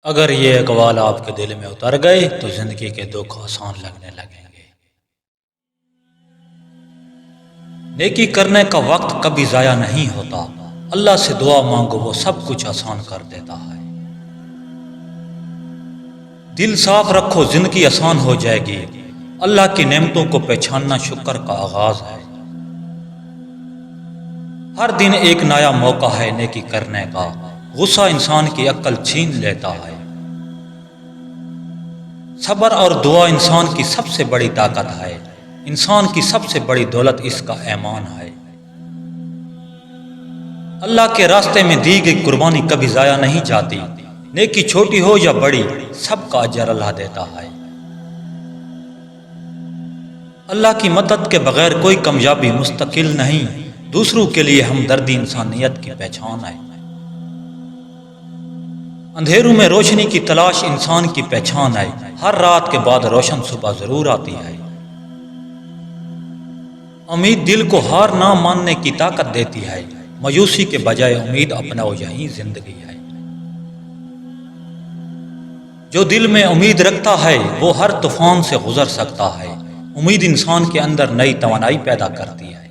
اگر یہ اقوال آپ کے دل میں اتر گئے تو زندگی کے دکھ آسان لگنے لگیں گے۔ نیکی کرنے کا وقت کبھی ضائع نہیں ہوتا، اللہ سے دعا مانگو وہ سب کچھ آسان کر دیتا ہے۔ دل صاف رکھو زندگی آسان ہو جائے گی، اللہ کی نعمتوں کو پہچاننا شکر کا آغاز ہے۔ ہر دن ایک نیا موقع ہے نیکی کرنے کا، غصہ انسان کی عقل چھین لیتا ہے۔ صبر اور دعا انسان کی سب سے بڑی طاقت ہے، انسان کی سب سے بڑی دولت اس کا ایمان ہے۔ اللہ کے راستے میں دی گئی قربانی کبھی ضائع نہیں جاتی، نیکی چھوٹی ہو یا بڑی سب کا اجر اللہ دیتا ہے۔ اللہ کی مدد کے بغیر کوئی کامیابی مستقل نہیں، دوسروں کے لیے ہمدردی انسانیت کی پہچان ہے۔ اندھیروں میں روشنی کی تلاش انسان کی پہچان ہے، ہر رات کے بعد روشن صبح ضرور آتی ہے۔ امید دل کو ہار نہ ماننے کی طاقت دیتی ہے، مایوسی کے بجائے امید اپناؤ یہی زندگی ہے۔ جو دل میں امید رکھتا ہے وہ ہر طوفان سے گزر سکتا ہے، امید انسان کے اندر نئی توانائی پیدا کرتی ہے۔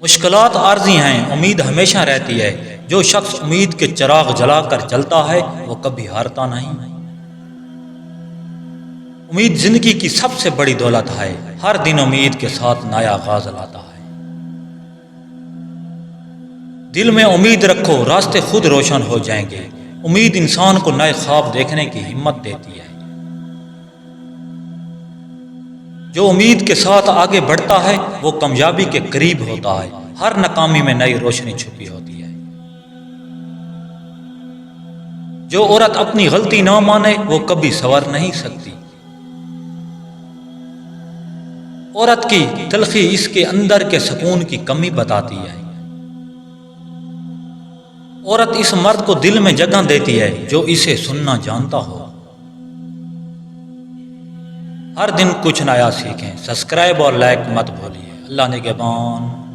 مشکلات عارضی ہیں، امید ہمیشہ رہتی ہے، جو شخص امید کے چراغ جلا کر چلتا ہے وہ کبھی ہارتا نہیں۔ امید زندگی کی سب سے بڑی دولت ہے، ہر دن امید کے ساتھ نیا آغاز لاتا ہے۔ دل میں امید رکھو راستے خود روشن ہو جائیں گے، امید انسان کو نئے خواب دیکھنے کی ہمت دیتی ہے۔ جو امید کے ساتھ آگے بڑھتا ہے وہ کامیابی کے قریب ہوتا ہے، ہر ناکامی میں نئی روشنی چھپی ہوتی ہے۔ جو عورت اپنی غلطی نہ مانے وہ کبھی سنور نہیں سکتی، عورت کی تلخی اس کے اندر کے سکون کی کمی بتاتی ہے۔ عورت اس مرد کو دل میں جگہ دیتی ہے جو اسے سننا جانتا ہو۔ ہر دن کچھ نیا سیکھیں، سبسکرائب اور لائک مت بھولیے۔ اللہ نگہبان۔